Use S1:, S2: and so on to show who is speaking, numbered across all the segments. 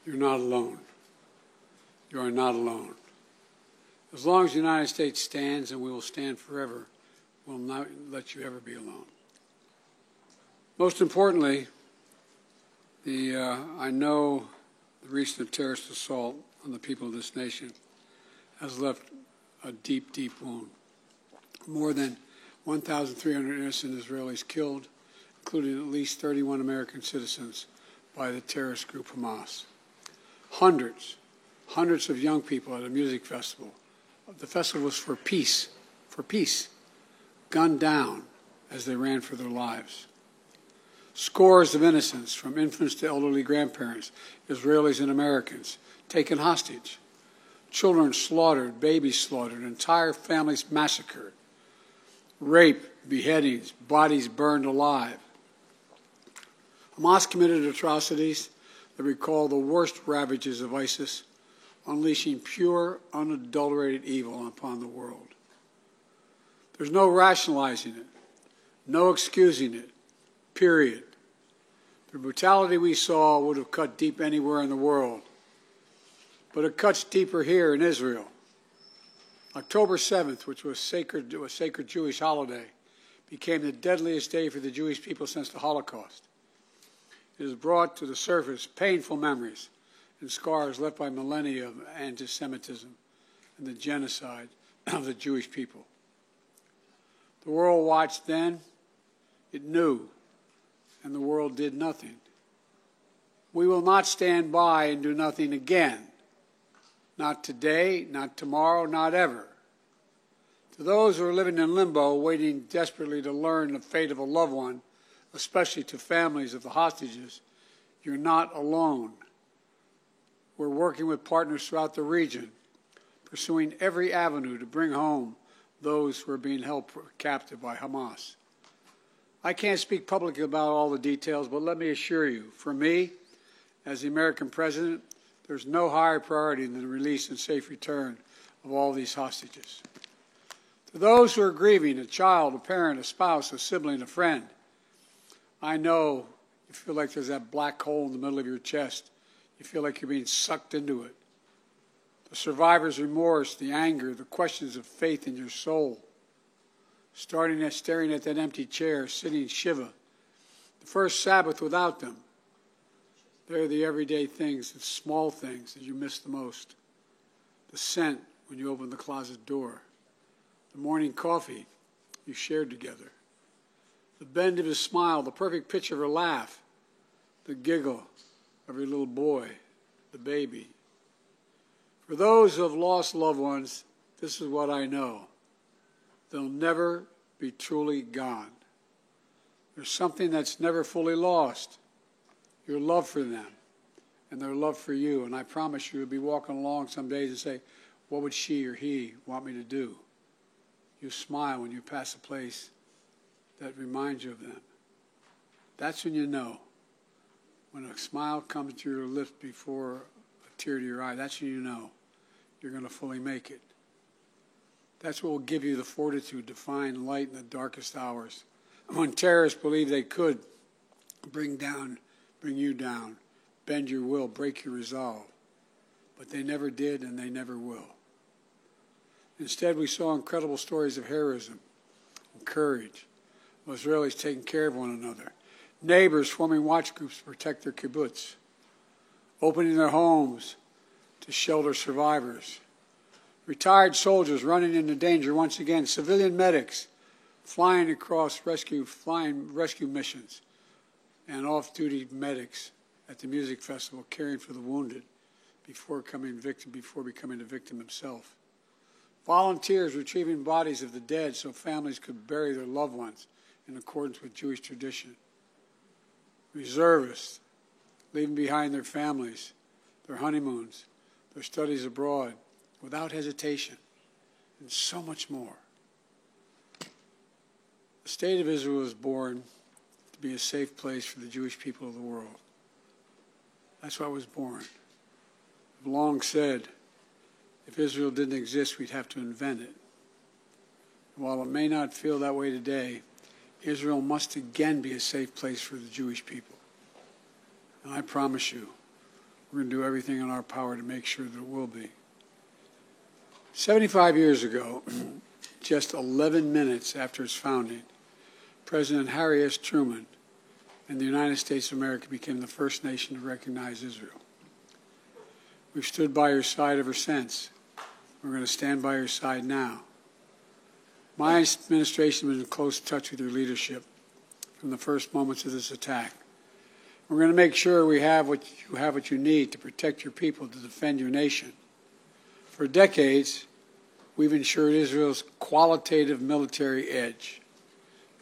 S1: You're not alone. You are not alone. As long as the United States stands, and we will stand forever, we'll not let you ever be alone. Most importantly, I know the recent terrorist assault on the people of this nation has left a deep, deep wound. More than 1,300 innocent Israelis killed, including at least 31 American citizens by the terrorist group Hamas. Hundreds of young people at a music festival. The festival was for peace, gunned down as they ran for their lives. Scores of innocents, from infants to elderly grandparents, Israelis and Americans, taken hostage. Children slaughtered, babies slaughtered, entire families massacred. Rape, beheadings, bodies burned alive. Hamas committed atrocities that recall the worst ravages of ISIS, unleashing pure, unadulterated evil upon the world. There's no rationalizing it, no excusing it, period. The brutality we saw would have cut deep anywhere in the world, but it cuts deeper here in Israel. October 7th, which was a sacred Jewish holiday, became the deadliest day for the Jewish people since the Holocaust. It has brought to the surface painful memories and scars left by millennia of anti-Semitism and the genocide of the Jewish people. The world watched then, it knew, and the world did nothing. We will not stand by and do nothing again. Not today, not tomorrow, not ever. To those who are living in limbo, waiting desperately to learn the fate of a loved one, especially to families of the hostages, you're not alone. We're working with partners throughout the region, pursuing every avenue to bring home those who are being held captive by Hamas. I can't speak publicly about all the details, but let me assure you, for me, as the American president, there's no higher priority than the release and safe return of all these hostages. To those who are grieving, a child, a parent, a spouse, a sibling, a friend, I know you feel like there's that black hole in the middle of your chest. You feel like you're being sucked into it. The survivor's remorse, the anger, the questions of faith in your soul. Staring at that empty chair, sitting Shiva. The first Sabbath without them. They're the everyday things, the small things that you miss the most. The scent when you open the closet door. The morning coffee you shared together. The bend of his smile, the perfect pitch of her laugh. The giggle of your little boy, the baby. For those who have lost loved ones, this is what I know. They'll never be truly gone. There's something that's never fully lost. Your love for them and their love for you. And I promise you, you'll be walking along some days and say, what would she or he want me to do? You smile when you pass a place that reminds you of them. That's when you know. When a smile comes to your lips before a tear to your eye, that's when you know you're going to fully make it. That's what will give you the fortitude to find light in the darkest hours. When terrorists believe they could bring you down, bend your will, break your resolve. But they never did, and they never will. Instead, we saw incredible stories of heroism and courage, of Israelis taking care of one another, neighbors forming watch groups to protect their kibbutz, opening their homes to shelter survivors, retired soldiers running into danger once again, civilian medics flying across rescue missions, and off-duty medics at the music festival caring for the wounded before becoming a victim himself. Volunteers retrieving bodies of the dead so families could bury their loved ones in accordance with Jewish tradition. Reservists leaving behind their families, their honeymoons, their studies abroad, without hesitation, and so much more. The State of Israel was born to be a safe place for the Jewish people of the world. That's why it was born. I've long said, if Israel didn't exist, we'd have to invent it. While it may not feel that way today, Israel must again be a safe place for the Jewish people. And I promise you, We're going to do everything in our power to make sure that it will be. 75 years ago, just 11 minutes after its founding, President Harry S. Truman and the United States of America became the first nation to recognize Israel. We've stood by your side ever since. We're going to stand by your side now. My administration has been in close touch with your leadership from the first moments of this attack. We're going to make sure you have what you need to protect your people, to defend your nation. For decades, we've ensured Israel's qualitative military edge.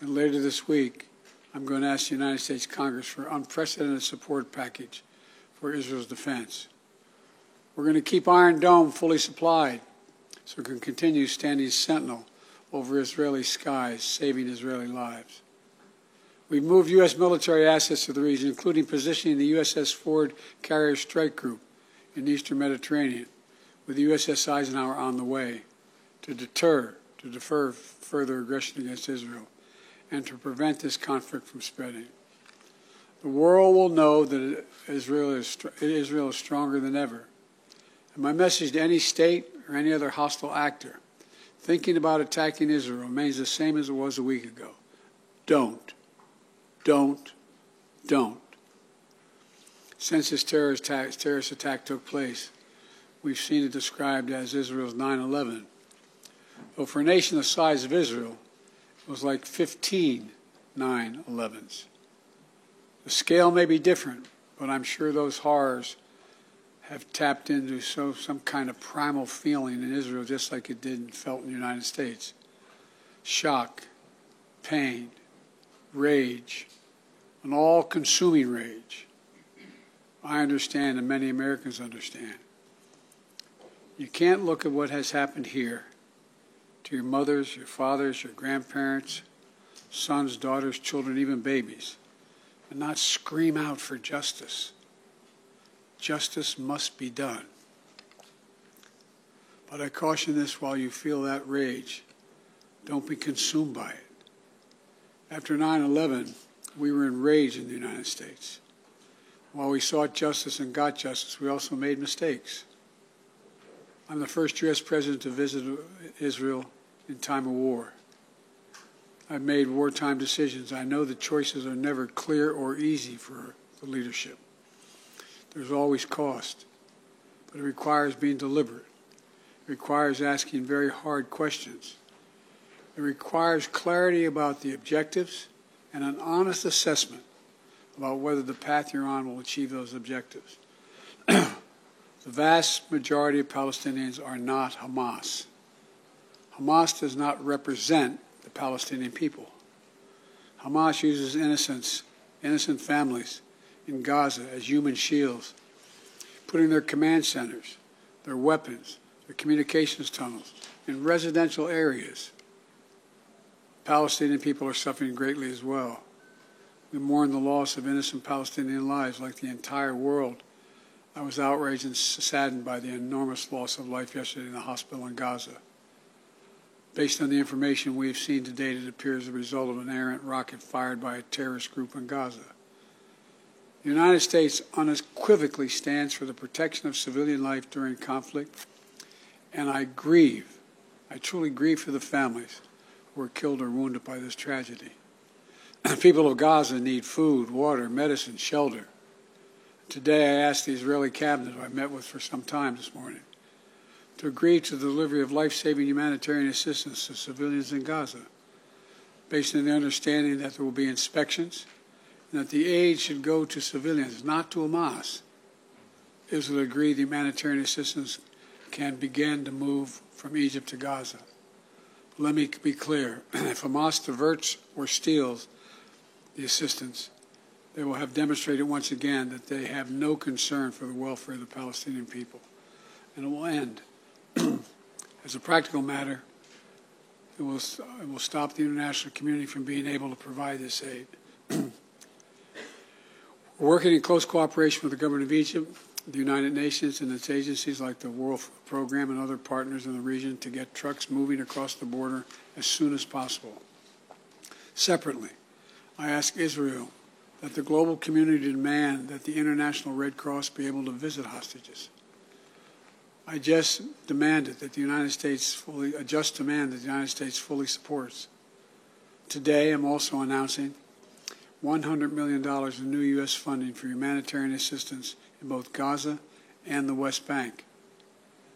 S1: And later this week, I'm going to ask the United States Congress for an unprecedented support package for Israel's defense. We're going to keep Iron Dome fully supplied so it can continue standing sentinel over Israeli skies, saving Israeli lives. We've moved U.S. military assets to the region, including positioning the USS Ford Carrier Strike Group in the Eastern Mediterranean, with the USS Eisenhower on the way to defer further aggression against Israel and to prevent this conflict from spreading. The world will know that Israel is stronger than ever. And my message to any state or any other hostile actor thinking about attacking Israel remains the same as it was a week ago. Don't. Since this terrorist attack took place, we've seen it described as Israel's 9/11. Though for a nation the size of Israel, it was like 15 9/11s. The scale may be different, but I'm sure those horrors have tapped into some kind of primal feeling in Israel, just like it did and felt in the United States. Shock, pain, rage, an all-consuming rage. I understand, and many Americans understand. You can't look at what has happened here to your mothers, your fathers, your grandparents, sons, daughters, children, even babies, and not scream out for justice. Justice must be done. But I caution this: while you feel that rage, don't be consumed by it. After 9/11, we were enraged in the United States. While we sought justice and got justice, we also made mistakes. I'm the first U.S. president to visit Israel in time of war. I've made wartime decisions. I know the choices are never clear or easy for the leadership. There's always cost, but it requires being deliberate. It requires asking very hard questions. It requires clarity about the objectives and an honest assessment about whether the path you're on will achieve those objectives. The vast majority of Palestinians are not Hamas. Hamas does not represent the Palestinian people. Hamas uses innocent families in Gaza as human shields, putting their command centers, their weapons, their communications tunnels in residential areas. Palestinian people are suffering greatly as well. We mourn the loss of innocent Palestinian lives like the entire world. I was outraged and saddened by the enormous loss of life yesterday in the hospital in Gaza. Based on the information we have seen to date, it appears the result of an errant rocket fired by a terrorist group in Gaza. The United States unequivocally stands for the protection of civilian life during conflict, and I truly grieve for the families who were killed or wounded by this tragedy. People of Gaza need food, water, medicine, shelter. Today I asked the Israeli cabinet, who I met with for some time this morning, to agree to the delivery of life-saving humanitarian assistance to civilians in Gaza, based on the understanding that there will be inspections and that the aid should go to civilians, not to Hamas. Israel agreed the humanitarian assistance can begin to move from Egypt to Gaza. But let me be clear: if Hamas diverts or steals the assistance, they will have demonstrated once again that they have no concern for the welfare of the Palestinian people. And it will end. As a practical matter, it will stop the international community from being able to provide this aid. We're working in close cooperation with the government of Egypt, the United Nations, and its agencies like the World Food Program and other partners in the region to get trucks moving across the border as soon as possible. Separately, I ask Israel that the global community demand that the International Red Cross be able to visit hostages. I just demanded that the United States fully supports. Today, I'm also announcing $100 million in new U.S. funding for humanitarian assistance in both Gaza and the West Bank.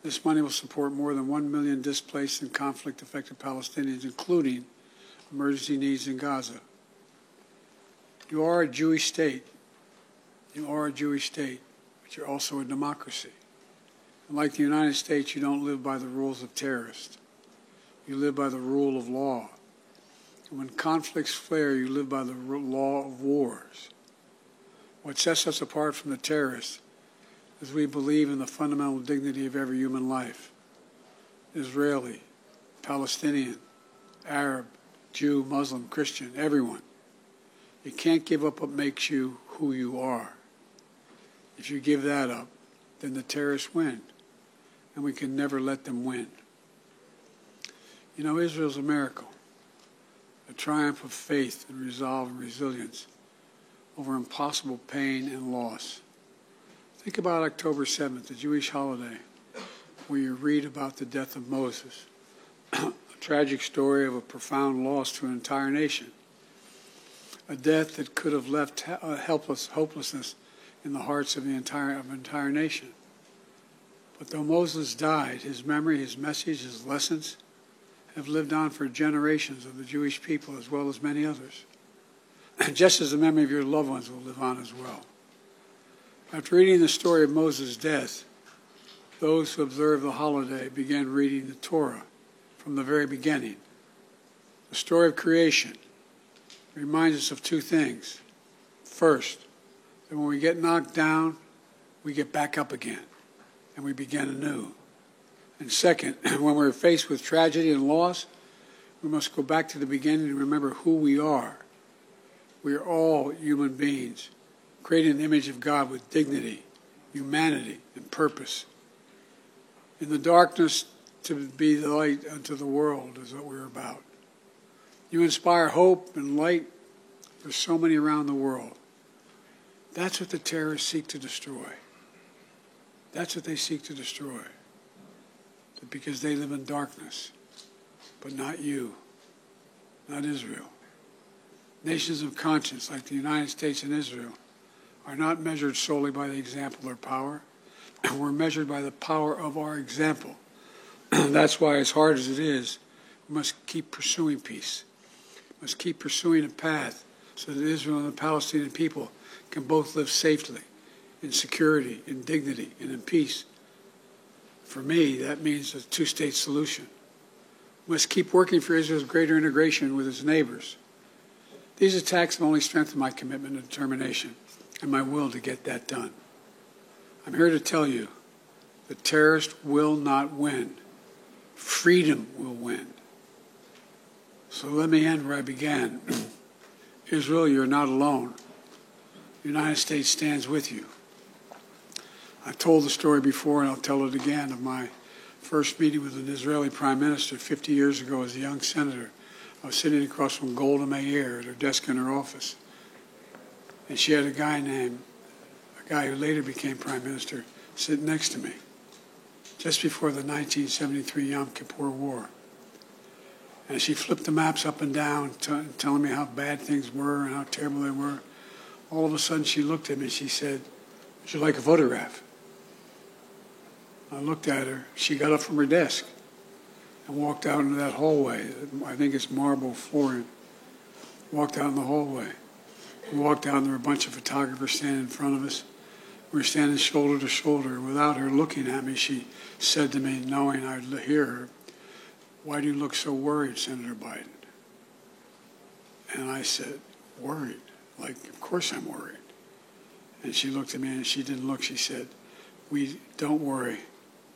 S1: This money will support more than 1 million displaced and conflict-affected Palestinians, including emergency needs in Gaza. You are a Jewish state. You are a Jewish state, but you're also a democracy. And like the United States, you don't live by the rules of terrorists. You live by the rule of law. And when conflicts flare, you live by the law of wars. What sets us apart from the terrorists is we believe in the fundamental dignity of every human life. Israeli, Palestinian, Arab, Jew, Muslim, Christian, everyone. You can't give up what makes you who you are. If you give that up, then the terrorists win, and we can never let them win. You know, Israel's a miracle, a triumph of faith and resolve and resilience over impossible pain and loss. Think about October 7th, the Jewish holiday, where you read about the death of Moses, a tragic story of a profound loss to an entire nation. A death that could have left hopelessness in the hearts of the entire nation. But though Moses died, his memory, his message, his lessons have lived on for generations of the Jewish people as well as many others. Just as the memory of your loved ones will live on as well. After reading the story of Moses' death, those who observed the holiday began reading the Torah from the very beginning. The story of creation reminds us of two things. First, that when we get knocked down, we get back up again, and we begin anew. And second, when we're faced with tragedy and loss, we must go back to the beginning and remember who we are. We are all human beings, created in the image of God with dignity, humanity, and purpose. In the darkness, to be the light unto the world is what we're about. You inspire hope and light for so many around the world. That's what the terrorists seek to destroy. That's what they seek to destroy. Because they live in darkness. But not you. Not Israel. Nations of conscience like the United States and Israel are not measured solely by the example or power. We're measured by the power of our example. That's why, as hard as it is, we must keep pursuing peace. We must keep pursuing a path so that Israel and the Palestinian people can both live safely, in security, in dignity, and in peace. For me, that means a two-state solution. We must keep working for Israel's greater integration with its neighbors. These attacks have only strengthened my commitment and determination and my will to get that done. I'm here to tell you, the terrorists will not win. Freedom will win. So let me end where I began. Israel, you're not alone. The United States stands with you. I've told the story before, and I'll tell it again, of my first meeting with an Israeli prime minister 50 years ago as a young senator. I was sitting across from Golda Meir at her desk in her office. And she had a guy who later became prime minister, sitting next to me, just before the 1973 Yom Kippur War. And she flipped the maps up and down, telling me how bad things were and how terrible they were. All of a sudden, she looked at me and she said, "Would you like a photograph?" I looked at her. She got up from her desk and walked out into that hallway. I think it's marble flooring. Walked out in the hallway. We walked out and there were a bunch of photographers standing in front of us. We were standing shoulder to shoulder. Without her looking at me, she said to me, knowing I'd hear her, "Why do you look so worried, Senator Biden?" And I said, "Worried? Like, of course I'm worried." And she looked at me and she didn't look. She said, "We don't worry,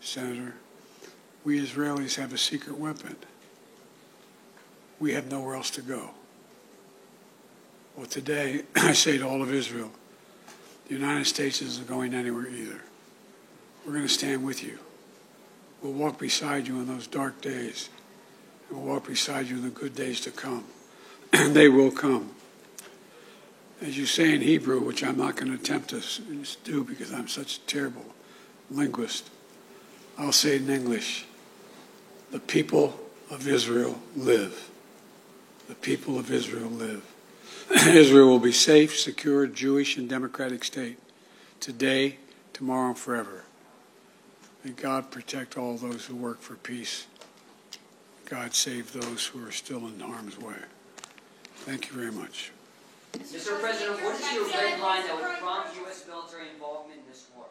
S1: Senator. We Israelis have a secret weapon. We have nowhere else to go." Well, today, I say to all of Israel, the United States isn't going anywhere either. We're going to stand with you. We'll walk beside you in those dark days. And we'll walk beside you in the good days to come. And they will come. as you say in Hebrew, which I'm not going to attempt to do because I'm such a terrible linguist, I'll say it in English. The people of Israel live. The people of Israel live. Israel will be safe, secure, Jewish, and democratic state today, tomorrow, and forever. May God protect all those who work for peace. God save those who are still in harm's way. Thank you very much.
S2: Mr. President, what is your red line that would prompt U.S. military involvement in this war?